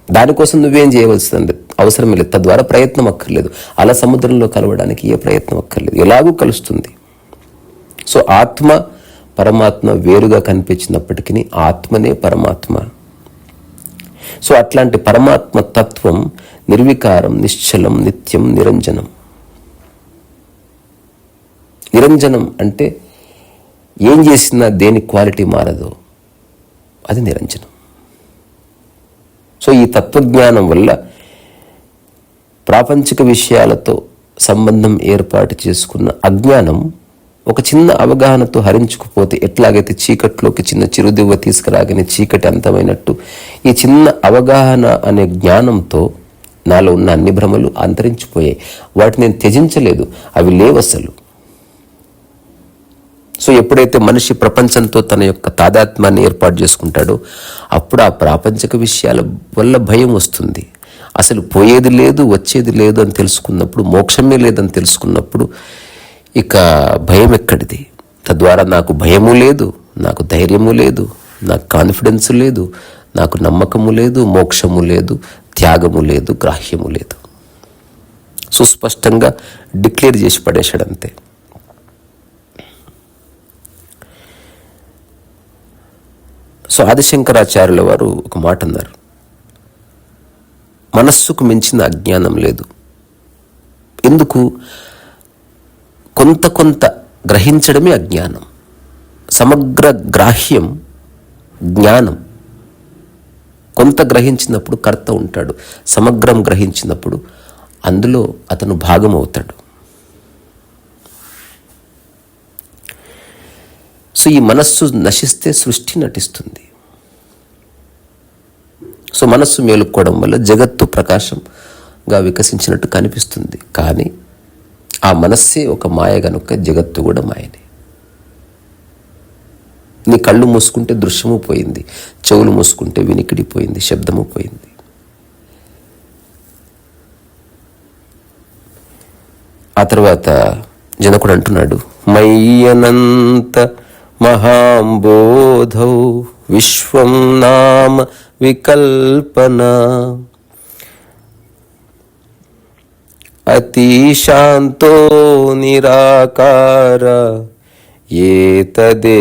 దానికోసం నువ్వేం చేయవలసింది అవసరం లేదు. తద్వారా ప్రయత్నం అక్కర్లేదు. అలా సముద్రంలో కలవడానికి ఏ ప్రయత్నం అక్కర్లేదు, ఎలాగూ కలుస్తుంది. సో ఆత్మ పరమాత్మ వేరుగా కనిపించినప్పటికీ ఆత్మనే పరమాత్మ. సో అట్లాంటి పరమాత్మ తత్వం నిర్వికారం, నిశ్చలం, నిత్యం, నిరంజనం. నిరంజనం అంటే ఏం చేసినా దేని క్వాలిటీ మారదో అది నిరంజనం. సో ఈ తత్వజ్ఞానం వల్ల ప్రాపంచిక విషయాలతో సంబంధం ఏర్పాటు చేసుకున్న అజ్ఞానం ఒక చిన్న అవగాహనతో హరించుకుపోతే ఎట్లాగైతే చీకట్లోకి చిన్న చిరుదివ్వ తీసుకురాగానే చీకటి అంతమైనట్టు ఈ చిన్న అవగాహన అనే జ్ఞానంతో నాలో ఉన్న అన్ని భ్రమలు అంతరించిపోయాయి. వాటిని నేను త్యజించలేదు, అవి లేవసలు. సో ఎప్పుడైతే మనిషి ప్రపంచంతో తన యొక్క తాదాత్మ్యాన్ని ఏర్పాటు చేసుకుంటాడో అప్పుడు ఆ ప్రాపంచిక విషయాల వల్ల భయం వస్తుంది. అసలు పోయేది లేదు, వచ్చేది లేదు అని తెలుసుకున్నప్పుడు, మోక్షమే లేదని తెలుసుకున్నప్పుడు ఇక భయం ఎక్కడిది? తద్వారా నాకు భయము లేదు, నాకు ధైర్యము లేదు, నాకు కాన్ఫిడెన్స్ లేదు, నాకు నమ్మకము లేదు, మోక్షము లేదు, త్యాగము లేదు, గ్రాహ్యము లేదు. సుస్పష్టంగా డిక్లేర్ చేసి పడేశాడంతే. సో ఆదిశంకరాచార్యుల వారు ఒక మాట అన్నారు, మనస్సుకు మించిన అజ్ఞానం లేదు. ఎందుకు? కొంత గ్రహించడమే అజ్ఞానం. సమగ్ర గ్రాహ్యం జ్ఞానం. కొంత గ్రహించినప్పుడు కర్త ఉంటాడు, సమగ్రం గ్రహించినప్పుడు అందులో అతను భాగం అవుతాడు. సో ఈ మనస్సు నశిస్తే సృష్టి నటిస్తుంది. సో సో మనస్సు మేలుకోవడం వల్ల జగత్తు ప్రకాశంగా వికసించినట్టు కనిపిస్తుంది. కానీ ఆ మనస్సే ఒక మాయ గనుక జగత్తు కూడా మాయనే. నీ కళ్ళు మూసుకుంటే దృశ్యము పోయింది, చెవులు మూసుకుంటే వినికిడి పోయింది, శబ్దము పోయింది. ఆ తర్వాత జనకుడు అంటున్నాడు, మయ్యనంత మహాంబోధౌ విశ్వం నామ వికల్పన అతిశాంతో నిరాకార ఏతదేవాహమాస్థిత.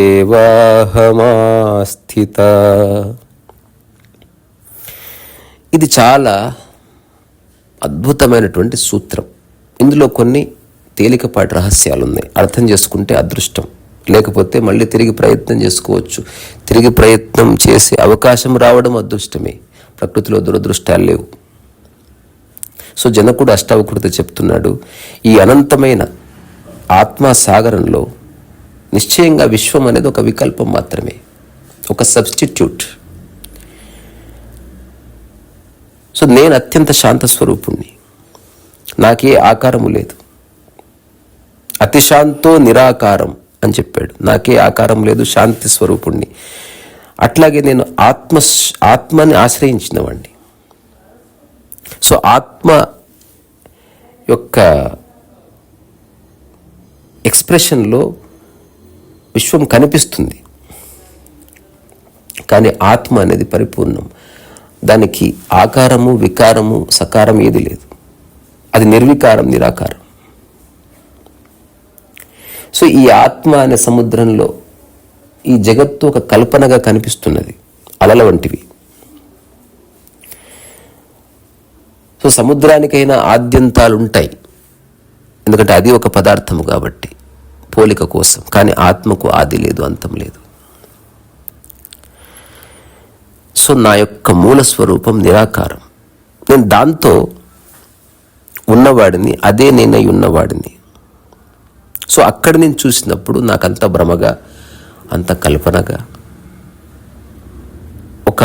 ఇది చాలా అద్భుతమైనటువంటి సూత్రం. ఇందులో కొన్ని తేలికపాటి రహస్యాలు ఉన్నాయి. అర్థం చేసుకుంటే అదృష్టం, లేకపోతే మళ్ళీ తిరిగి ప్రయత్నం చేసుకోవచ్చు. తిరిగి ప్రయత్నం చేసే అవకాశం రావడం అదృష్టమే. ప్రకృతిలో దురదృష్టాలు లేవు. సో జనకుడు అష్టావక్రుత చెప్తున్నాడు, ఈ అనంతమైన ఆత్మసాగరంలో నిశ్చయంగా విశ్వం అనేది ఒక వికల్పం మాత్రమే, ఒక సబ్స్టిట్యూట్. సో నేను అత్యంత శాంత స్వరూపుణ్ణి, నాకే ఆకారము లేదు. అతిశాంతో నిరాకారం అని చెప్పాడు. నాకే ఆకారం లేదు, శాంతి స్వరూపుణ్ణి. అట్లాగే నేను ఆత్మని ఆశ్రయించిన వాడిని. సో ఆత్మ యొక్క ఎక్స్ప్రెషన్లో విశ్వం కనిపిస్తుంది, కానీ ఆత్మ అనేది పరిపూర్ణం. దానికి ఆకారము, వికారము, సకారం ఏది లేదు. అది నిర్వికారం, నిరాకారం. సో ఈ ఆత్మ అనే సముద్రంలో ఈ జగత్తు ఒక కల్పనగా కనిపిస్తున్నది, అలల వంటివి. సో సముద్రానికైనా ఆద్యంతాలు ఉంటాయి, ఎందుకంటే అది ఒక పదార్థము కాబట్టి, పోలిక కోసం. కానీ ఆత్మకు ఆది లేదు, అంతం లేదు. సో నా యొక్క మూల స్వరూపం నిరాకారం. నేను దాంతో ఉన్నవాడిని, అదే నేనై ఉన్నవాడిని. సో అక్కడి నుంచి చూసినప్పుడు నాకంత భ్రమగా, అంత కల్పనగా, ఒక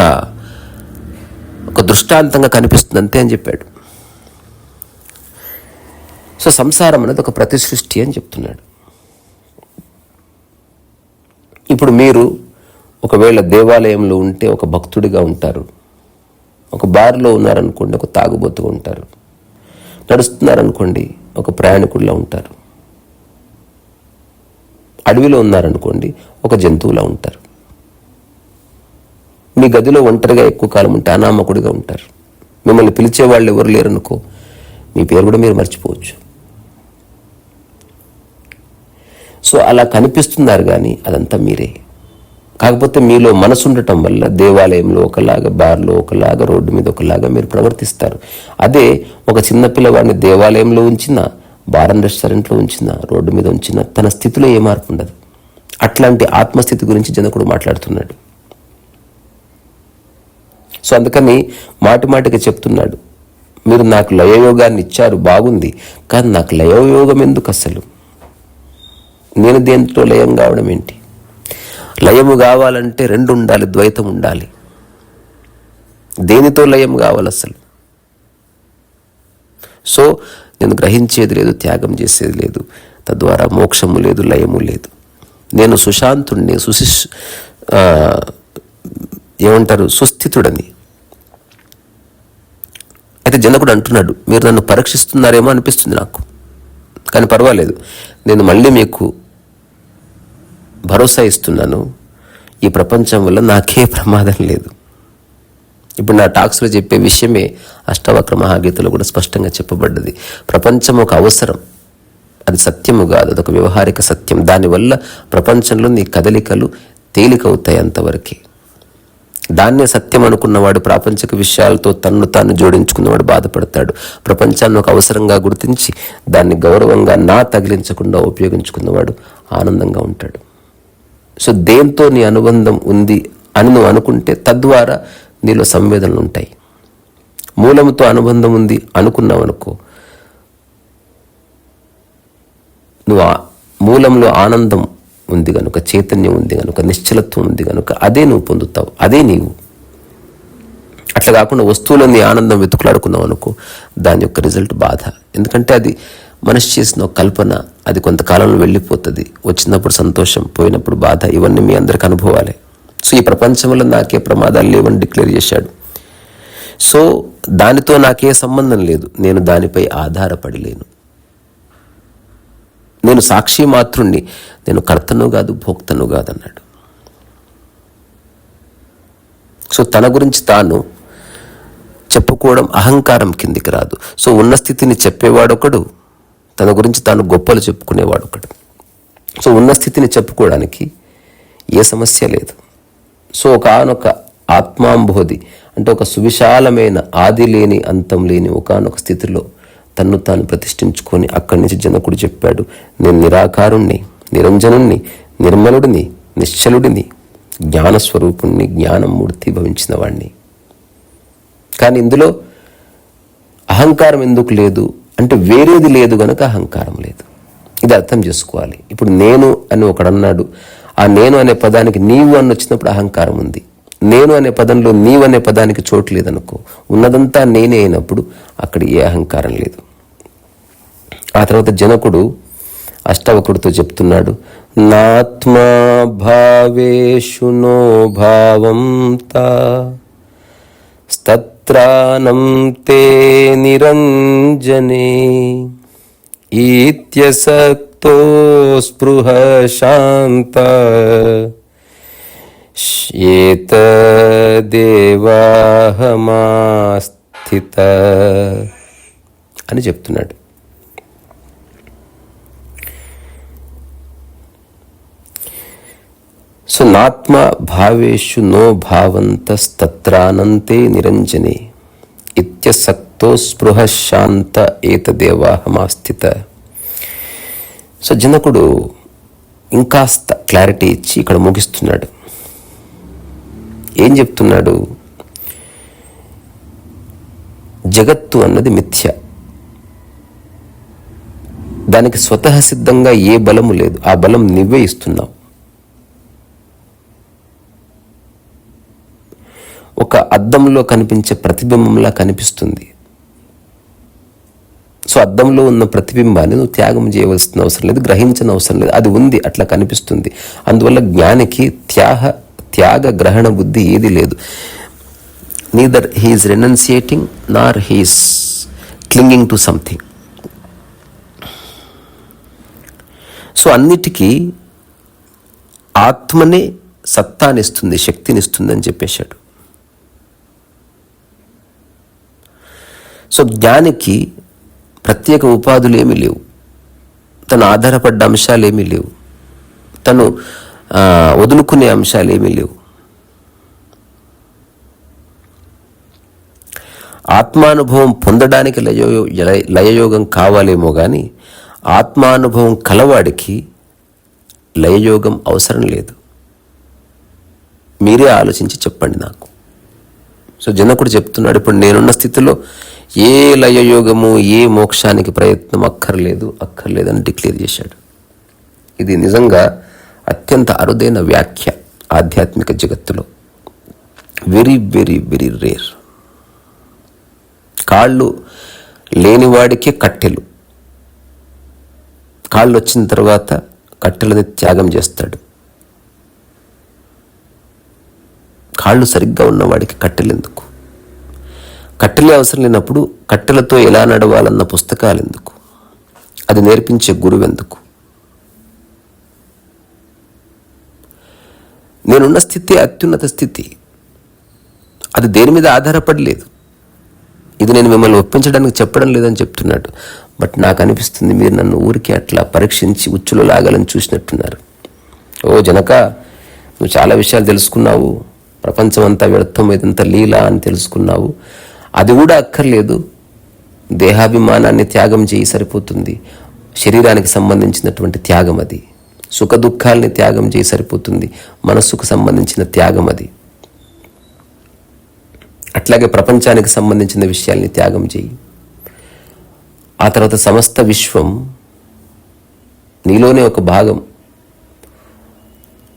దృష్టాంతంగా కనిపిస్తుంది అంతే అని చెప్పాడు. సో సంసారం అనేది ఒక ప్రతి సృష్టి అని చెప్తున్నాడు. ఇప్పుడు మీరు ఒకవేళ దేవాలయంలో ఉంటే ఒక భక్తుడిగా ఉంటారు, ఒక బార్లో ఉన్నారనుకోండి ఒక తాగుబోతుగా ఉంటారు, నడుస్తున్నారనుకోండి ఒక ప్రయాణికుడిలా ఉంటారు, అడవిలో ఉన్నారనుకోండి ఒక జంతువులా ఉంటారు, మీ గదిలో ఒంటరిగా ఎక్కువ కాలం ఉంటే అనామకుడిగా ఉంటారు, మిమ్మల్ని పిలిచే వాళ్ళు ఎవరు లేరనుకో మీ పేరు కూడా మీరు మర్చిపోవచ్చు. సో అలా కనిపిస్తున్నారు, కానీ అదంతా మీరే. కాకపోతే మీలో మనసు ఉండటం వల్ల దేవాలయంలో ఒకలాగా, బార్లో ఒకలాగా, రోడ్డు మీద ఒకలాగా మీరు ప్రవర్తిస్తారు. అదే ఒక చిన్న పిల్లవాడిని దేవాలయంలో ఉంచినా, బార్ అండ్ రెస్టారెంట్లో ఉంచినా, రోడ్డు మీద ఉంచినా తన స్థితిలో ఏ మార్పు ఉండదు. అట్లాంటి ఆత్మస్థితి గురించి జనకుడు మాట్లాడుతున్నాడు. సో అందుకని మాటి మాటికి చెప్తున్నాడు, మీరు నాకు లయయోగాన్ని ఇచ్చారు, బాగుంది, కానీ నాకు లయయోగం ఎందుకు? అసలు నేను దేంట్లో లయం కావడం ఏంటి? లయము కావాలంటే రెండు ఉండాలి, ద్వైతం ఉండాలి. దేనితో లయం కావాలి అసలు? సో నేను గ్రహించేది లేదు, త్యాగం చేసేది లేదు, తద్వారా మోక్షము లేదు, లయము లేదు. నేను సుశాంతుడిని, సుస్థితుడని. అయితే జనకుడు అంటున్నాడు, మీరు నన్ను పరీక్షిస్తున్నారేమో అనిపిస్తుంది నాకు, కానీ పర్వాలేదు, నేను మళ్ళీ మీకు భరోసా ఇస్తున్నాను, ఈ ప్రపంచం వల్ల నాకే ప్రమాదం లేదు. ఇప్పుడు నా టాక్స్లో చెప్పే విషయమే అష్టావక్ర మహాగీతలో కూడా స్పష్టంగా చెప్పబడ్డది. ప్రపంచం ఒక అవసరం, అది సత్యము కాదు, అదొక వ్యవహారిక సత్యం. దానివల్ల ప్రపంచంలో నీ కదలికలు తేలికవుతాయి, అంతవరకే. దాన్నే సత్యం అనుకున్నవాడు ప్రాపంచిక విషయాలతో తన్ను తాను జోడించుకున్నవాడు బాధపడతాడు. ప్రపంచాన్ని ఒక అవసరంగా గుర్తించి దాన్ని గౌరవంగా తగిలించకుండా ఉపయోగించుకున్నవాడు ఆనందంగా ఉంటాడు. సో దేంతో నీ అనుబంధం ఉంది అని నువ్వు అనుకుంటే తద్వారా నీలో సంవేదనలు ఉంటాయి. మూలంతో అనుబంధం ఉంది అనుకున్నావు అనుకో, నువ్వు మూలంలో ఆనందం ఉంది కనుక, చైతన్యం ఉంది కనుక, నిశ్చలత్వం ఉంది కనుక అదే నువ్వు పొందుతావు, అదే నీవు. అట్లా కాకుండా వస్తువులని ఆనందం వెతుకులాడుకున్నాం అనుకో, దాని యొక్క రిజల్ట్ బాధ. ఎందుకంటే అది మనిషి చేసిన ఒక కల్పన, అది కొంతకాలంలో వెళ్ళిపోతుంది. వచ్చినప్పుడు సంతోషం, పోయినప్పుడు బాధ. ఇవన్నీ మీ అందరికి అనుభవాలే. సో ఈ ప్రపంచంలో నాకే ప్రమాదాలు లేవని డిక్లేర్ చేశాడు. సో దానితో నాకే సంబంధం లేదు, నేను దానిపై ఆధారపడి లేను. నేను సాక్షి మాత్రుణ్ణి, నేను కర్తను కాదు, భోక్తను కాదన్నాడు. సో తన గురించి తాను చెప్పుకోవడం అహంకారం కిందికి రాదు. సో ఉన్న స్థితిని చెప్పేవాడొకడు, తన గురించి తాను గొప్పలు చెప్పుకునేవాడొకడు. సో ఉన్న స్థితిని చెప్పుకోవడానికి ఏ సమస్య లేదు. సో ఒకనొక ఆత్మాంబోధి అంటే ఒక సువిశాలమైన ఆది లేని అంతం లేని ఒకనొక స్థితిలో తన్ను తాను ప్రతిష్ఠించుకొని అక్కడి నుంచి జనకుడు చెప్పాడు, నేను నిరాకారుణ్ణి, నిరంజనుణ్ణి, నిర్మలుడిని, నిశ్చలుడిని, జ్ఞానస్వరూపుణ్ణి, జ్ఞానమూర్తి భవించిన వాణ్ణి. కానీ ఇందులో అహంకారం ఎందుకు లేదు అంటే వేరేది లేదు గనక అహంకారం లేదు. ఇది అర్థం చేసుకోవాలి. ఇప్పుడు నేను అని ఒకడన్నాడు, ఆ నేను అనే పదానికి నీవు అని వచ్చినప్పుడు అహంకారం ఉంది. నేను అనే పదంలో నీవు అనే పదానికి చోటు లేదనుకో, ఉన్నదంతా నేనే అయినప్పుడు అక్కడ ఏ అహంకారం లేదు. ఆ తర్వాత జనకుడు అష్టావకుడితో చెప్తున్నాడు, నాత్మా భావేషు నో భావం స్తత్రానం తే నిరంజనే ఈత్యసక్తో స్పృహ శాంత ఏతదేవాహమాస్థిత అని చెప్తున్నాడు. సో నాత్మ భావేషు నో భావంతస్తత్రానంతే నిరంజనే ఇత్యసక్తో స్పృహ శాంత ఏతదేవాహమాస్థిత. సో జనకుడు ఇంకాస్త క్లారిటీ ఇచ్చి ఇక్కడ ముగిస్తున్నాడు. ఏం చెప్తున్నాడు? జగత్తు అన్నది మిథ్య, దానికి స్వతహ సిద్ధంగా ఏ బలము లేదు, ఆ బలం నువ్వే ఇస్తున్నావు. ఒక అద్దంలో కనిపించే ప్రతిబింబంలా కనిపిస్తుంది. సో అద్దంలో ఉన్న ప్రతిబింబాన్ని నువ్వు త్యాగం చేయవలసిన అవసరం లేదు, గ్రహించిన అవసరం లేదు, అది ఉంది, అట్లా కనిపిస్తుంది. అందువల్ల జ్ఞానికి త్యాగ గ్రహణ బుద్ధి ఏది లేదు. Neither he's renouncing nor he's clinging to something. So అన్నిటికీ ఆత్మనే సత్తానిస్తుంది, శక్తినిస్తుంది అని చెప్పేశాడు. సో జ్ఞానికి ప్రత్యేక ఉపాధులు ఏమీ లేవు, తను ఆధారపడ్డ అంశాలు ఏమీ లేవు, తను వదులుకునే అంశాలు ఏమీ లేవు. ఆత్మానుభవం పొందడానికి లయయోగం కావాలేమో కానీ ఆత్మానుభవం కలవాడికి లయయోగం అవసరం లేదు. మీరే ఆలోచించి చెప్పండి నాకు. సో జనకుడు చెప్తున్నాడు, ఇప్పుడు నేనున్న స్థితిలో ఏ లయయోగము ఏ మోక్షానికి ప్రయత్నం అక్కర్లేదని డిక్లేర్ చేశాడు. ఇది నిజంగా అత్యంత అరుదైన వ్యాఖ్య ఆధ్యాత్మిక జగత్తులో. Very very very rare. కాళ్ళు లేనివాడికే కట్టెలు, కాళ్ళు వచ్చిన తర్వాత కట్టెలని త్యాగం చేస్తాడు. కాళ్ళు సరిగ్గా ఉన్నవాడికి కట్టెలు ఎందుకు? కట్టెలే అవసరం లేనప్పుడు కట్టెలతో ఎలా నడవాలన్న పుస్తకాలు ఎందుకు? అది నేర్పించే గురువు ఎందుకు? నేనున్న స్థితి అత్యున్నత స్థితి, అది దేని మీద ఆధారపడలేదు. ఇది నేను మిమ్మల్ని ఒప్పించడానికి చెప్పడం లేదని చెప్తున్నాడు. బట్ నాకు అనిపిస్తుంది మీరు నన్ను ఊరికి అట్లా పరీక్షించి ఉచ్చులో లాగాలని చూసినట్టున్నారు. ఓ జనక, నువ్వు చాలా విషయాలు తెలుసుకున్నావు, ప్రపంచం అంతా వ్యర్థం, ఇదంతా లీలా అని తెలుసుకున్నావు. అది కూడా అక్కర్లేదు, దేహాభిమానాన్ని త్యాగం చేయి సరిపోతుంది. శరీరానికి సంబంధించినటువంటి త్యాగం అది. సుఖ దుఃఖాలని త్యాగం చేయి సరిపోతుంది, మనస్సుకు సంబంధించిన త్యాగం అది. అట్లాగే ప్రపంచానికి సంబంధించిన విషయాల్ని త్యాగం చేయి. ఆ తర్వాత సమస్త విశ్వం నీలోనే ఒక భాగం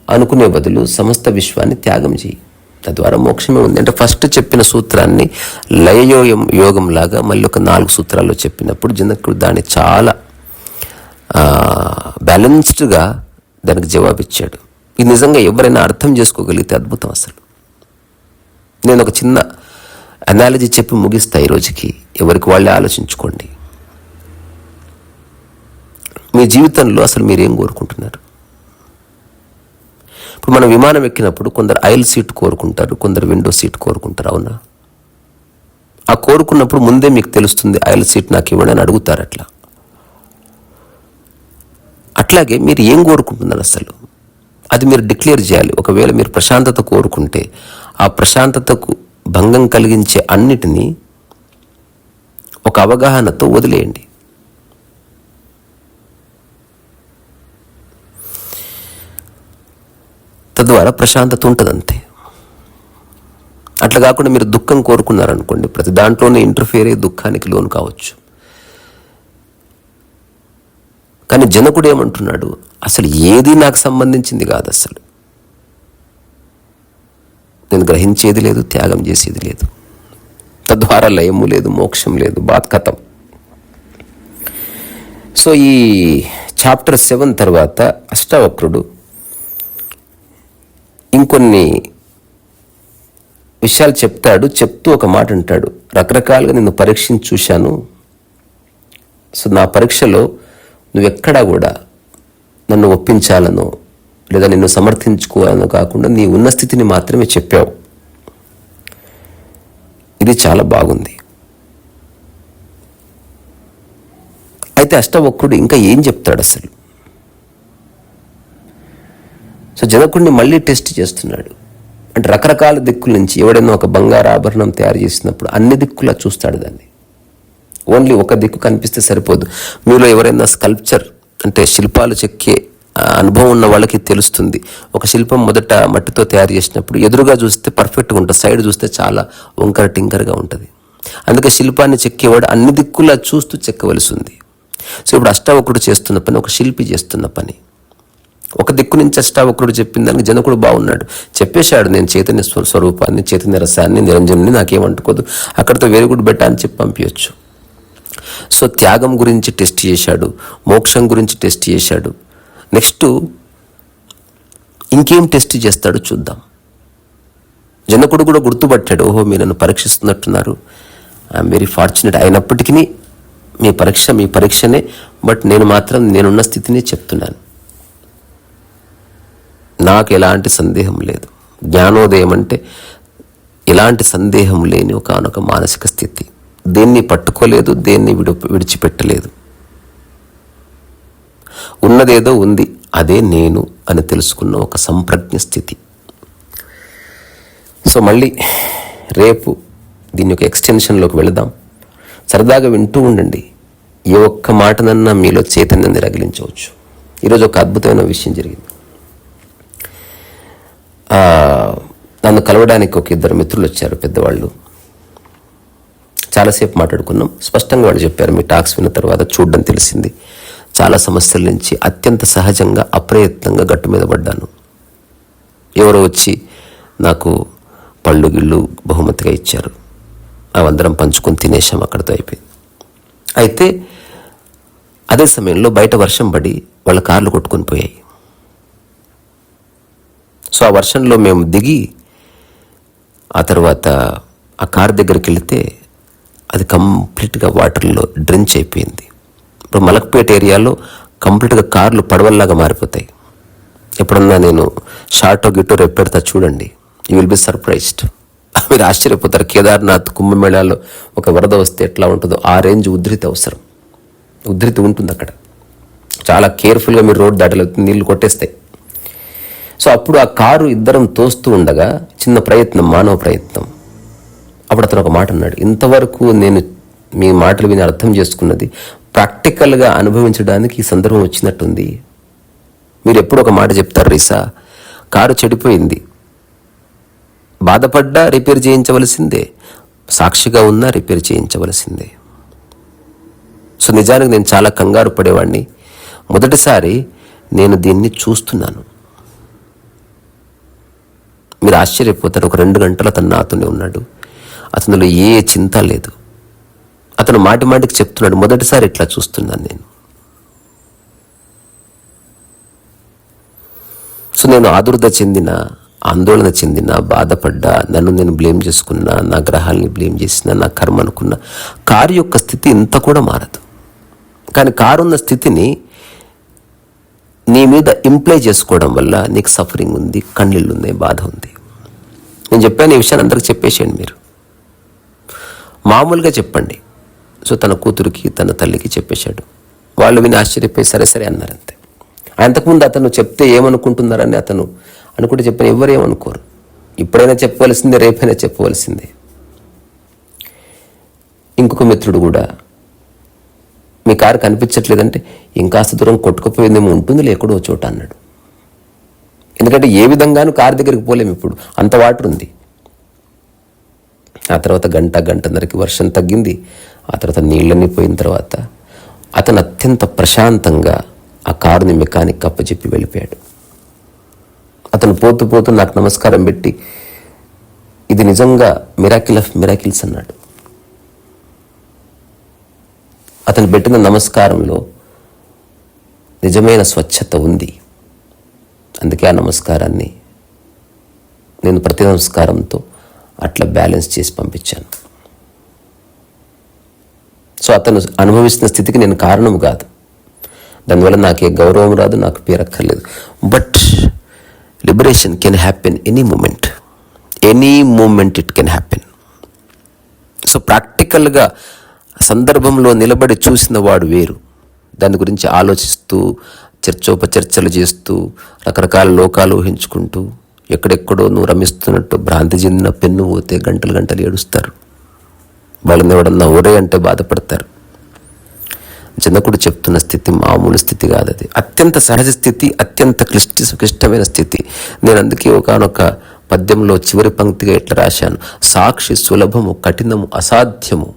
అనుకునే బదులు సమస్త విశ్వాన్ని త్యాగం చేయి. తద్వారా మోక్షమే ఉంది. అంటే ఫస్ట్ చెప్పిన సూత్రాన్ని యోగం లాగా మళ్ళీ ఒక 4 సూత్రాల్లో చెప్పినప్పుడు జనకుడు దాన్ని చాలా బ్యాలెన్స్డ్గా దానికి జవాబిచ్చాడు. ఇది నిజంగా ఎవరైనా అర్థం చేసుకోగలిగితే అద్భుతం. అసలు నేను ఒక చిన్న అనాలజీ చెప్పి ముగిస్తా ఈ రోజుకి. ఎవరికి వాళ్ళే ఆలోచించుకోండి. మీ జీవితంలో అసలు మీరేం కోరుకుంటున్నారు? ఇప్పుడు మనం విమానం ఎక్కినప్పుడు కొందరు ఐల్ సీట్ కోరుకుంటారు, కొందరు విండో సీట్ కోరుకుంటారు. అవునా? ఆ కోరుకున్నప్పుడు ముందే మీకు తెలుస్తుంది ఐల్ సీట్ నాకు ఇవ్వండి అని అడుగుతారు. అట్లాగే మీరు ఏం కోరుకుంటున్నారు అసలు అది మీరు డిక్లేర్ చేయాలి. ఒకవేళ మీరు ప్రశాంతత కోరుకుంటే ఆ ప్రశాంతతకు భంగం కలిగించే అన్నిటినీ ఒక అవగాహనతో వదిలేయండి. తద్వారా ప్రశాంతత ఉంటుంది అంతే. అట్లా కాకుండా మీరు దుఃఖం కోరుకున్నారనుకోండి, ప్రతి దాంట్లోనే ఇంటర్ఫియర్ అయ్యి దుఃఖానికి లోను కావచ్చు. కానీ జనకుడు ఏమంటున్నాడు? అసలు ఏది నాకు సంబంధించింది కాదు. అసలు నేను గ్రహించేది లేదు, త్యాగం చేసేది లేదు. తద్వారా లయము లేదు, మోక్షం లేదు, బాత్కతం. సో ఈ చాప్టర్ 7 తర్వాత అష్టావక్రుడు ఇంకొన్ని విషయాలు చెప్తాడు. చెప్తూ ఒక మాట అంటాడు, రకరకాలుగా నిన్ను పరీక్షించి చూశాను. సో నా పరీక్షలో నువ్వెక్కడా కూడా నన్ను ఒప్పించాలనో లేదా నిన్ను సమర్థించుకోవాలనో కాకుండా నీ ఉన్న స్థితిని మాత్రమే చెప్పావు. ఇది చాలా బాగుంది. అయితే అష్టవక్రుడు ఇంకా ఏం చెప్తాడు అసలు? సో జనకుడిని మళ్ళీ టెస్ట్ చేస్తున్నాడు. అంటే రకరకాల దిక్కుల నుంచి ఎవడైనా ఒక బంగారు ఆభరణం తయారు చేసినప్పుడు అన్ని దిక్కులా చూస్తాడు దాన్ని. ఓన్లీ ఒక దిక్కు కనిపిస్తే సరిపోదు. మీలో ఎవరైనా స్కల్ప్చర్ అంటే శిల్పాలు చెక్కే అనుభవం ఉన్న వాళ్ళకి తెలుస్తుంది. ఒక శిల్పం మొదట మట్టితో తయారు చేసినప్పుడు ఎదురుగా చూస్తే పర్ఫెక్ట్గా ఉంటుంది, సైడ్ చూస్తే చాలా వంకర టింకరగా ఉంటుంది. అందుకే శిల్పాన్ని చెక్కేవాడు అన్ని దిక్కులా చూస్తూ చెక్కవలసి ఉంది. సో ఇప్పుడు అష్టావక్రుడు చేస్తున్న పని ఒక శిల్పి చేస్తున్న పని. ఒక దిక్కు నుంచి అష్టావక్రుడు చెప్పిన దానికి జనకుడు బాగున్నాడు, చెప్పేశాడు నేను చైతన్య స్వరూపాన్ని, చైతన్య రసాన్ని, నిరంజనుని, నాకేమంటుకోదు, అక్కడితో వెరీ గుడ్ బెటర్ అని చెప్పి పంపించచ్చు. సో త్యాగం గురించి టెస్ట్ చేశాడు, మోక్షం గురించి టెస్ట్ చేశాడు. నెక్స్ట్ ఇంకేం టెస్ట్ చేస్తాడో చూద్దాం. జనకుడు కూడా గుర్తుపట్టాడు, ఓహో మీరు నన్ను పరీక్షిస్తున్నట్టున్నారు, ఐఎమ్ వెరీ ఫార్చునేట్. అయినప్పటికీ మీ పరీక్షనే, బట్ నేను మాత్రం నేనున్న స్థితిని చెప్తున్నాను. నాకు ఎలాంటి సందేహం లేదు. జ్ఞానోదయం అంటే ఎలాంటి సందేహం లేని ఒకనొక మానసిక స్థితి. దేన్ని పట్టుకోలేదు, దేన్ని విడిచిపెట్టలేదు. ఉన్నదేదో ఉంది, అదే నేను అని తెలుసుకున్న ఒక సంప్రజ్ఞ స్థితి. సో మళ్ళీ రేపు దీని యొక్క ఎక్స్టెన్షన్లోకి వెళదాం. సరదాగా వింటూ ఉండండి. ఏ ఒక్క మాటనన్నా మీలో చైతన్యాన్ని రగిలించవచ్చు. ఈరోజు ఒక అద్భుతమైన విషయం జరిగింది. నన్ను కలవడానికి ఒక 2 మిత్రులు వచ్చారు, పెద్దవాళ్ళు. చాలాసేపు మాట్లాడుకున్నాం. స్పష్టంగా వాళ్ళు చెప్పారు, మీ టాక్స్ విన్న తర్వాత చూడడం తెలిసింది, చాలా సమస్యల నుంచి అత్యంత సహజంగా అప్రయత్నంగా గట్టు మీద పడ్డాను. ఎవరో వచ్చి నాకు పళ్ళు గిళ్ళు బహుమతిగా ఇచ్చారు. అవందరం పంచుకొని తినేసాం, అక్కడితో అయిపోయింది. అయితే అదే సమయంలో బయట వర్షం పడి వాళ్ళ కార్లు కొట్టుకొని పోయాయి. సో ఆ వర్షంలో మేము దిగి ఆ తర్వాత ఆ కార్ దగ్గరికి వెళితే అది కంప్లీట్గా వాటర్లో డ్రెంచ్ అయిపోయింది. ఇప్పుడు మలక్పేట ఏరియాలో కంప్లీట్గా కార్లు పడవల్లాగా మారిపోతాయి. ఎప్పుడన్నా నేను షార్టో గిట్టో రేపు పెడతా చూడండి, యూ విల్ బి సర్ప్రైజ్డ్. మీరు ఆశ్చర్యపోతారు. కేదార్నాథ్ కుంభమేళాలో ఒక వరద వస్తే ఎట్లా ఉంటుందో ఆ రేంజ్ ఉధృతి అవసరం. ఉధృతి ఉంటుంది అక్కడ. చాలా కేర్ఫుల్గా మీరు రోడ్ దాటలేదు, నీళ్లు కొట్టేస్తాయి. సో అప్పుడు ఆ కారు ఇద్దరం తోస్తూ ఉండగా చిన్న ప్రయత్నం, మానవ ప్రయత్నం. అప్పుడు అతను ఒక మాట అన్నాడు, ఇంతవరకు నేను మీ మాటలు విని అర్థం చేసుకున్నది ప్రాక్టికల్గా అనుభవించడానికి ఈ సందర్భం వచ్చినట్టుంది. మీరు ఎప్పుడు ఒక మాట చెప్తారు, రీసా కారు చెడిపోయింది, బాధపడ్డా రిపేర్ చేయించవలసిందే, సాక్షిగా ఉన్నా రిపేర్ చేయించవలసిందే. సో నిజానికి నేను చాలా కంగారు పడేవాడిని. మొదటిసారి నేను దీన్ని చూస్తున్నాను. మీరు ఆశ్చర్యపోతారు. ఒక 2 గంటలు అతను నాతోనే ఉన్నాడు. అతనిలో ఏ చింత లేదు. అతను మాటి మాటికి చెప్తున్నాడు, మొదటిసారి ఇట్లా చూస్తున్నాను నేను. సో నేను ఆదుర్ద చెందిన, ఆందోళన చెందిన, బాధపడ్డా, నన్ను నేను బ్లేమ్ చేసుకున్నా, నా గ్రహాలని బ్లేమ్ చేసిన, నా కర్మ అనుకున్నా, కారు యొక్క స్థితి ఇంత కూడా మారదు. కానీ కారు ఉన్న స్థితిని నీ మీద ఇంప్లై చేసుకోవడం వల్ల నీకు సఫరింగ్ ఉంది, కన్నీళ్ళు ఉన్నాయి, బాధ ఉంది. నేను చెప్పాను, ఈ విషయాన్ని అందరికి చెప్పేసేయండి. మీరు మామూలుగా చెప్పండి. సో తన కూతురికి, తన తల్లికి చెప్పేశాడు. వాళ్ళు విని ఆశ్చర్యపోయి సరే సరే అన్నారంతే. అంతకుముందు అతను చెప్తే ఏమనుకుంటున్నారని అతను అనుకుంటే చెప్పిన ఎవరు ఏమనుకోరు. ఇప్పుడైనా చెప్పవలసిందే, రేపైనా చెప్పవలసిందే. ఇంకొక మిత్రుడు కూడా, మీ కారు కనిపించట్లేదంటే ఇంకాస్త దూరం కొట్టుకుపోయిందేమో, ఉంటుంది ఎక్కడో చోట అన్నాడు. ఎందుకంటే ఏ విధంగానూ కారు దగ్గరికి పోలేము, ఇప్పుడు అంత వాటర్ ఉంది. ఆ తర్వాత గంటన్నరకి వర్షం తగ్గింది. ఆ తర్వాత నీళ్ళన్నీ పోయిన తర్వాత అతను అత్యంత ప్రశాంతంగా ఆ కారుని మెకానిక్ అప్పచెప్పి వెళ్ళిపోయాడు. అతను పోతూ పోతూ నాకు నమస్కారం పెట్టి, ఇది నిజంగా మిరాకిల్ ఆఫ్ మిరాకిల్స్ అన్నాడు. అతను పెట్టిన నమస్కారంలో నిజమైన స్వచ్ఛత ఉంది. అందుకే ఆ నమస్కారాన్ని నేను ప్రతి నమస్కారంతో అట్లా బ్యాలెన్స్ చేసి పంపించాను. సో అతను అనుభవిస్తున్న స్థితికి నేను కారణం కాదు. దానివల్ల నాకే గౌరవం రాదు, నాకు పేరక్కర్లేదు. But liberation can happen any moment it can happen. So ప్రాక్టికల్గా సందర్భంలో నిలబడి చూసిన వాడు వేరు. దాని గురించి ఆలోచిస్తూ, చర్చోపచర్చలు చేస్తూ, రకరకాల లోకాలు ఊహించుకుంటూ, ఎక్కడెక్కడో నువ్వు రమిస్తున్నట్టు భ్రాంతి చెందిన పెన్ను పోతే గంటలు ఏడుస్తారు. వాళ్ళని ఎవడన్నా ఒరే అంటే బాధపడతారు. జనకుడు చెప్తున్న స్థితి మామూలు స్థితి కాదు. అది అత్యంత సహజ స్థితి, అత్యంత క్లిష్టమైన స్థితి. నేను అందుకే ఒకానొక పద్యంలో చివరి పంక్తిగా ఎట్లా రాశాను, సాక్షి సులభము, కఠినము, అసాధ్యము.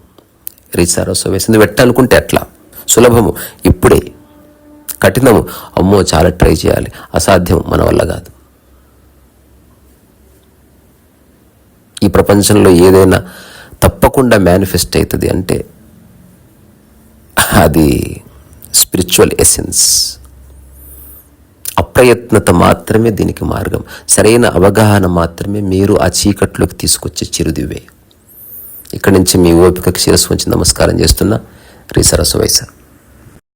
రీసారసో వేసింది పెట్టాలనుకుంటే అట్లా సులభము ఇప్పుడే, కఠినము అమ్మో చాలా ట్రై చేయాలి, అసాధ్యం మన వల్ల కాదు. ఈ ప్రపంచంలో ఏదైనా తప్పకుండా మేనిఫెస్ట్ అవుతుంది అంటే అది స్పిరిచువల్ ఎసెన్స్. అప్రయత్నత మాత్రమే దీనికి మార్గం. సరైన అవగాహన మాత్రమే మీరు ఆ చీకట్లోకి తీసుకొచ్చే చిరుదివే. ఇక్కడి నుంచి మీ ఓపికకు శిరస్సు వంచి నమస్కారం చేస్తున్నా. రీ సరస్వతి.